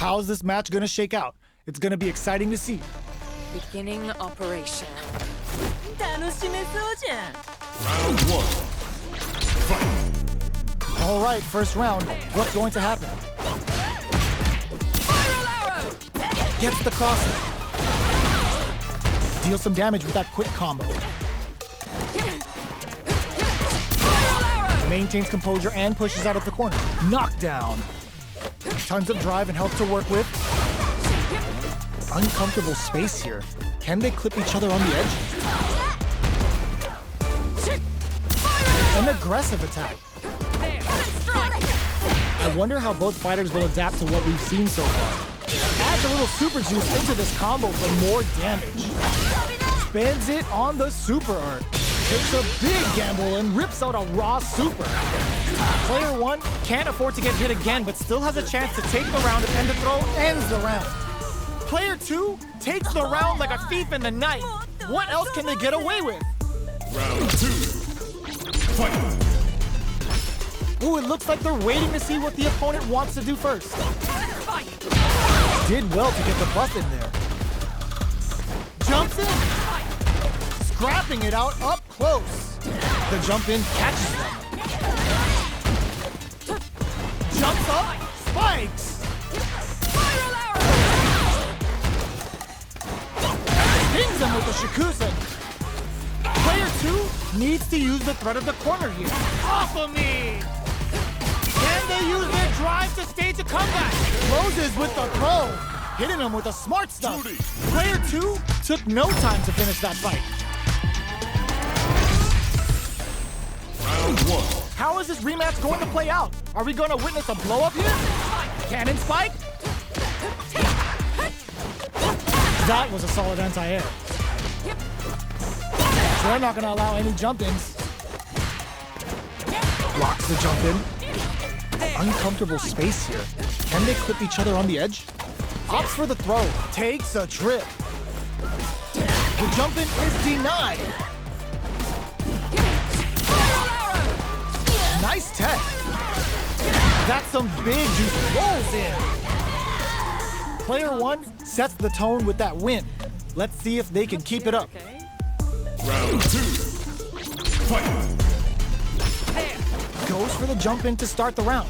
How's this match gonna shake out? It's gonna be exciting to see. Beginning operation. 楽しめそうじゃん。 Round one. Fight. All right, first round. What's going to happen? Gets the crosser. Deals some damage with that quick combo. Maintains composure and pushes out of the corner. Knockdown. Tons of drive and health to work with. Uncomfortable space here. Can they clip each other on the edge? An aggressive attack. I wonder how both fighters will adapt to what we've seen so far. Adds a little super juice into this combo for more damage. Spends it on the super art. Takes a big gamble and rips out a raw super. Player 1 can't afford to get hit again, but still has a chance to take the round if end of throw ends the round. Player 2 takes the round like a thief in the night. What else can they get away with? Round two. Fight. Ooh, it looks like they're waiting to see what the opponent wants to do first. Did well to get the buff in there. Jumps in. Scrapping it out up close. The jump in catches them. Jumps up, spikes. Pings him with the Shikusen. Player 2 needs to use the threat of the corner here. Off of me! Can they use their drive to stage a comeback? Closes with the throw. Hitting him with the smart stuff. Juri. Player 2 took no time to finish that fight. Round one. How is this rematch going to play out? Are we going to witness a blow-up here? Cannon spike? That was a solid anti-air. They're not going to allow any jump-ins. Blocks the jump-in. Uncomfortable space here. Can they clip each other on the edge? Opts for the throw. Takes a trip. The jump-in is denied. Nice tech. That's some big juice. Rolls in. Player 1 sets the tone with that win. Let's see if they can keep it up. Round two. Fight. Goes for the jump in to start the round.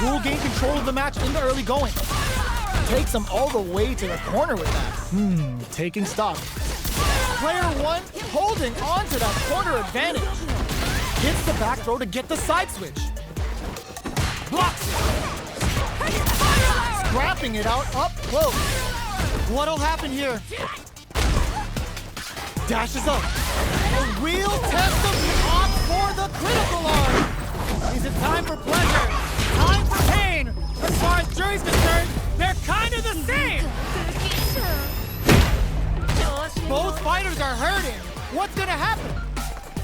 Will gain control of the match in the early going. Takes them all the way to the corner with that. Taking stock. Player 1 holding on to that corner advantage. Hits the back throw to get the side switch. Blocks it. Scrapping it out up close. What'll happen here? Dashes up. A real test of opt for the critical arm. Is it time for pleasure? Time for pain? As far as jury's concerned, they're kind of the same. Both fighters are hurting. What's gonna happen?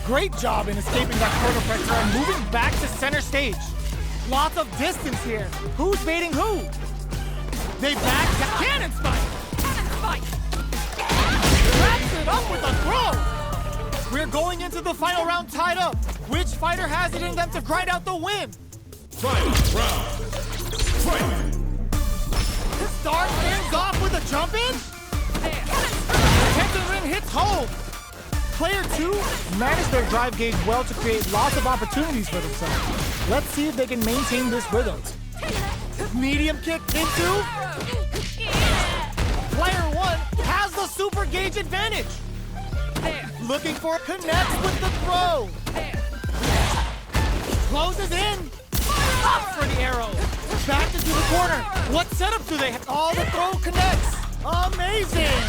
Great job in escaping that corner pressure and moving back to center stage. Lots of distance here. Who's baiting who? They back to cannon spike. Wraps it up with a throw. We're going into the final round tied up. Which fighter has it in them to grind out the win? Final round. Fight. Starts things off with a jump in. Protected ring hits home. Player 2 managed their drive gauge well to create lots of opportunities for themselves. Let's see if they can maintain this rhythm. Medium kick into. Player 1 has the super gauge advantage. Looking for a connect with the throw. Closes in. Up for the arrow. Back into the corner. What setup do they have? Oh, the throw connects. Amazing.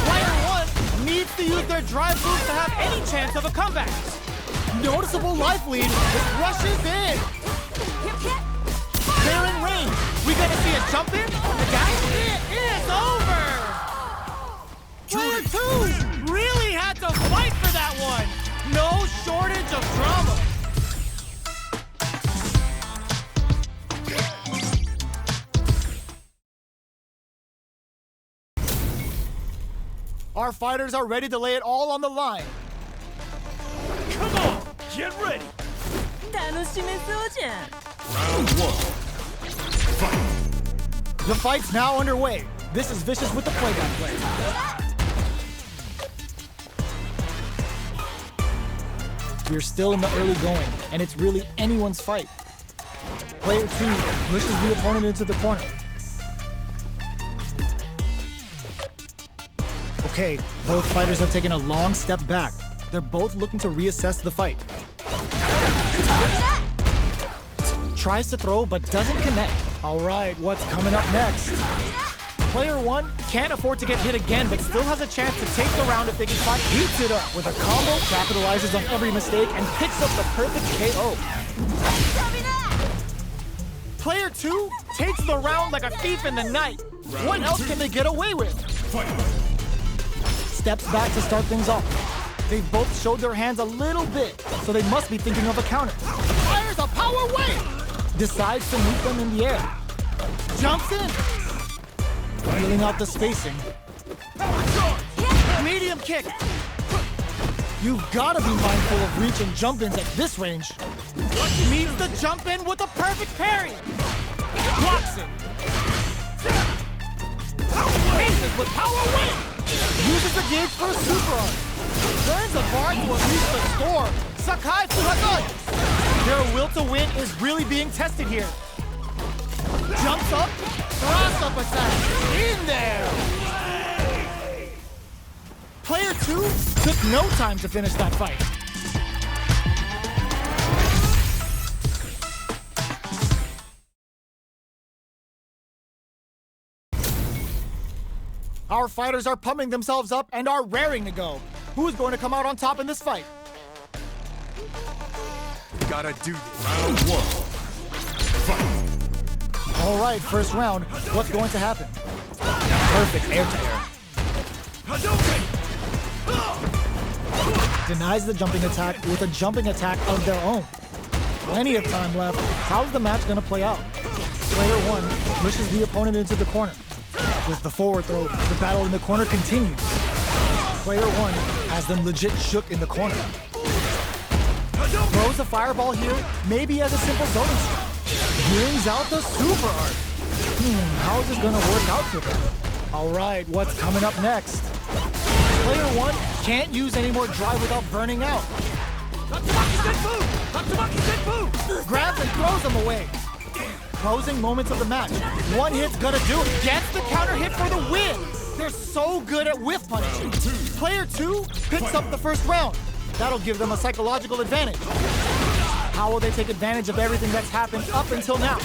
Player 1 needs to use their drive moves to have any chance of a comeback. Noticeable life lead. It rushes in. They're in range. We gonna see a jump in? The guy? It is over. Player 2 really had to fight for that one. No shortage of drama. Our fighters are ready to lay it all on the line. Come on, get ready. しめそうじゃん Round 1. Fight. The fight's now underway. This is Vicious with the play-by-play. We're still in the early going, and it's really anyone's fight. Player 2 pushes the opponent into the corner. Okay, both fighters have taken a long step back. They're both looking to reassess the fight. Tries to throw, but doesn't connect. All right, what's coming up next? Player 1 can't afford to get hit again, but still has a chance to take the round if they can fight. Heats it up with a combo, capitalizes on every mistake, and picks up the perfect KO. Player 2 takes the round like a thief in the night. What else can they get away with? Fight. Steps back to start things off. They've both showed their hands a little bit, so they must be thinking of a counter. Fires a power wave! Decides to meet them in the air. Jumps in. Feeling out the spacing. Medium kick. You've got to be mindful of reach and jump-ins at this range. Meets the jump-in with a perfect parry. Blocks it. Faces with power wave. Uses the gauge for a super arm. Turns the bar to unleash the storm. Sakai Fuhasan. Their will to win is really being tested here. Jumps up, cross up attack. In there. Player 2 took no time to finish that fight. Our fighters are pumping themselves up and are raring to go. Who is going to come out on top in this fight? Gotta do this. Round 1. Fight. All right, first round. What's going to happen? Perfect air-to-air. Denies the jumping attack with a jumping attack of their own. Plenty of time left. How's the match going to play out? Player 1 pushes the opponent into the corner. With the forward throw, the battle in the corner continues. Player 1 has them legit shook in the corner. Throws a fireball here, maybe as a simple zoning strike. Brings out the super art. How is this going to work out for them? All right, what's coming up next? Player 1 can't use any more drive without burning out. Grabs and throws them away. Closing moments of the match. One hit's gonna do it. Gets the counter hit for the win. They're so good at whiff punishing. Player 2 picks up the first round. That'll give them a psychological advantage. How will they take advantage of everything that's happened up until now?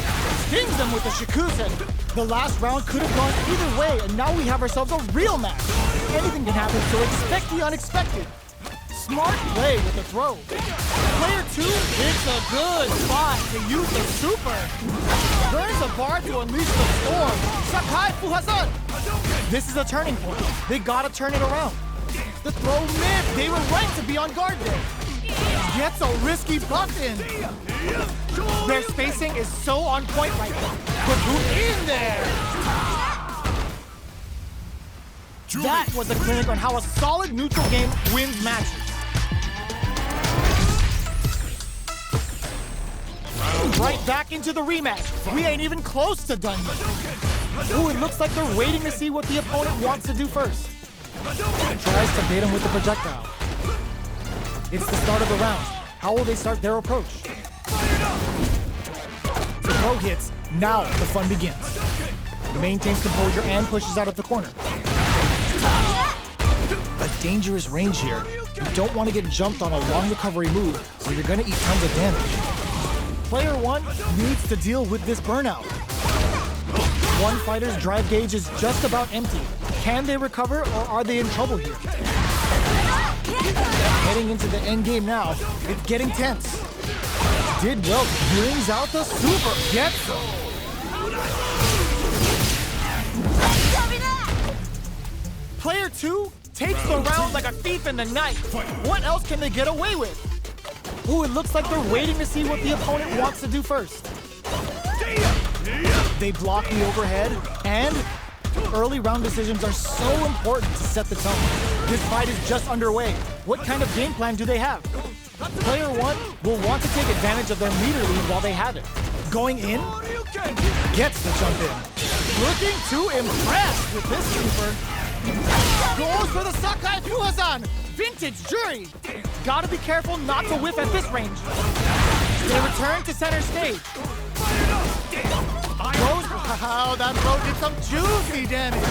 Stings them with the Shikusen. The last round could have gone either way, and now we have ourselves a real match. Anything can happen, so expect the unexpected. Smart play with the throw. Player 2 hits a good spot to use the super. Burns a bar to unleash the storm. Sakai Fuhasan. This is a turning point. They gotta turn it around. The throw missed. They were right to be on guard there. Gets a risky buff in. Their spacing is so on point right now. But who in there? That was a clinic on how a solid neutral game wins matches. Right back into the rematch. We ain't even close to done yet. Ooh, it looks like they're waiting to see what the opponent wants to do first. Tries to bait him with the projectile. It's the start of the round. How will they start their approach? The throw hits. Now the fun begins. Maintains composure and pushes out of the corner. A dangerous range here. You don't want to get jumped on a long recovery move, so you're going to eat tons of damage. Player 1 needs to deal with this burnout. One fighter's drive gauge is just about empty. Can they recover, or are they in trouble here? Heading into the end game now. It's getting tense. Did well. Brings out the super. Gets them. Player 2 takes the round like a thief in the night. What else can they get away with? Ooh, it looks like they're waiting to see what the opponent wants to do first. They block the overhead, and early round decisions are so important to set the tone. This fight is just underway. What kind of game plan do they have? Player 1 will want to take advantage of their meter lead while they have it. Going in, gets the jump in. Looking to impress with this super. Goes for the Sakai Fuhazan! Vintage Juri! Gotta be careful not to whiff at this range. They return to center stage. Wow, that throw did some juicy damage.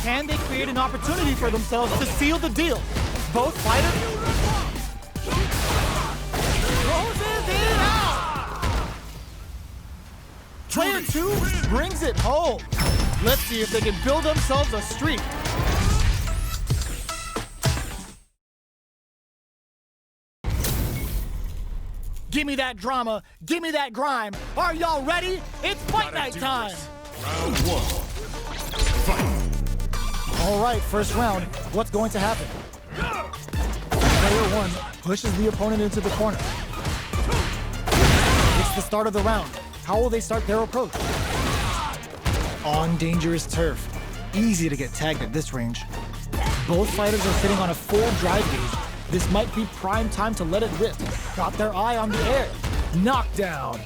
Can they create an opportunity for themselves to seal the deal? Both fighters closes it out. Player 2 brings it home. Let's see if they can build themselves a streak. Give me that drama, give me that grime. Are y'all ready? It's fight night time. Round 1. Fight. All right, first round. What's going to happen? Player 1 pushes the opponent into the corner. It's the start of the round. How will they start their approach? On dangerous turf. Easy to get tagged at this range. Both fighters are sitting on a full drive gauge. This might be prime time to let it rip. Got their eye on the air. Knockdown.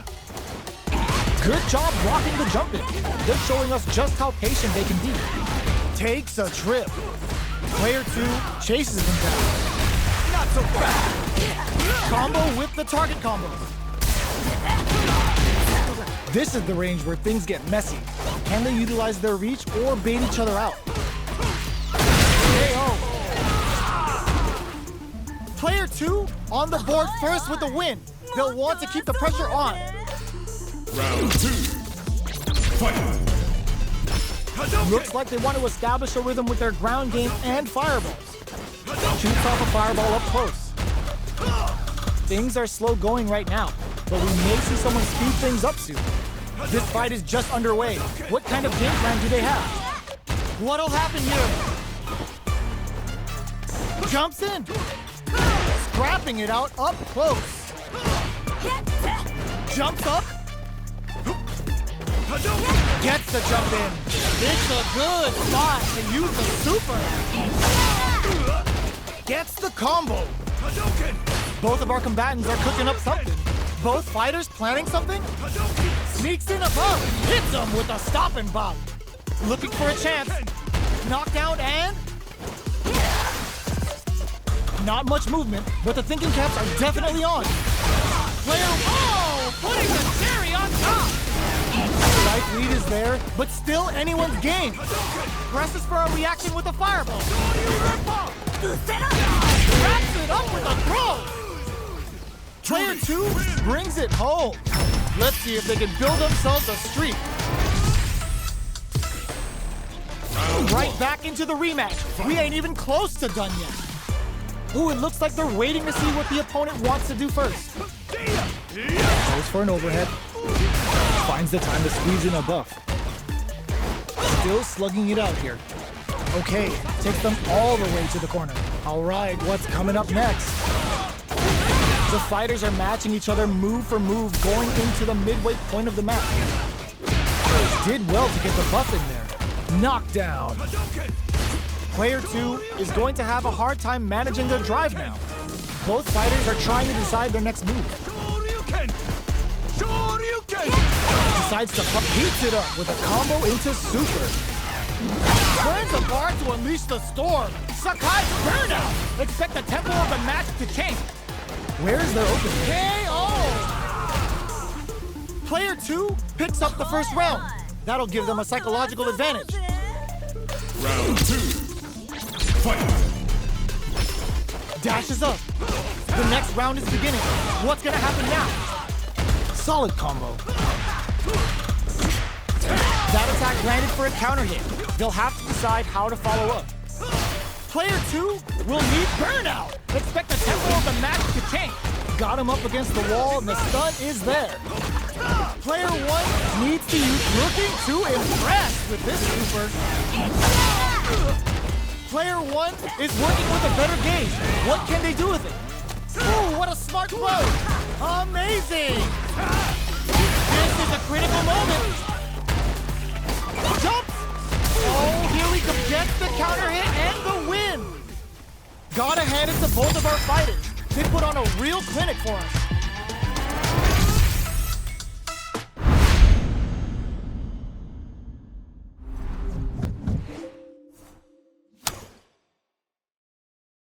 Good job blocking the jump in. They're showing us just how patient they can be. Takes a trip. Player 2 chases him down. Not so fast. Combo with the target combo. This is the range where things get messy. Can they utilize their reach or bait each other out? KO. Player 2 on the board first with the win. They'll want to keep the pressure on. Round 2. Fight. Looks like they want to establish a rhythm with their ground game and fireballs. Shoots off a fireball up close. Things are slow going right now, but we may see someone speed things up soon. This fight is just underway. What kind of game plan do they have? What'll happen here? Jumps in. Scrapping it out up close. Jumps up. Gets the jump in. It's a good spot to use the super. Gets the combo. Both of our combatants are cooking up something. Both fighters planning something? Sneaks in above. Hits him with a stop and bomb. Looking for a chance. Knockdown and... Not much movement, but the thinking caps are definitely on. Player, oh, putting the cherry on top. Life lead is there, but still anyone's game. Presses for a reaction with a fireball. Wraps it up with a throw. Player 2 brings it home. Let's see if they can build themselves a streak. Right back into the rematch. We ain't even close to done yet. Ooh, it looks like they're waiting to see what the opponent wants to do first. Goes for an overhead. Finds the time to squeeze in a buff. Still slugging it out here. Okay, takes them all the way to the corner. All right, what's coming up next? The fighters are matching each other move for move going into the midway point of the match. Did well to get the buff in there. Knockdown. Player 2 is going to have a hard time managing their drive now. Both fighters are trying to decide their next move. Decides to heats it up with a combo into super. Turns the bar to unleash the storm. Sakai's burnout. Expect the tempo of the match to change. Where's their opening? KO! Player 2 picks up the first round. That'll give them a psychological advantage. Round 2. Fight. Dashes up. The next round is beginning. What's gonna happen now? Solid combo. That attack landed for a counter hit. They'll have to decide how to follow up. Player 2 will need burnout. Expect the tempo of the match to change. Got him up against the wall and the stun is there. Player 1 needs to use looking to impress with this super. Player 1 is working with a better gauge. What can they do with it? Ooh, what a smart blow! Amazing! This is a critical moment. Jumps! Oh, here we go. Gets the counter hit and the win! Gotta hand it to both of our fighters. They put on a real clinic for us.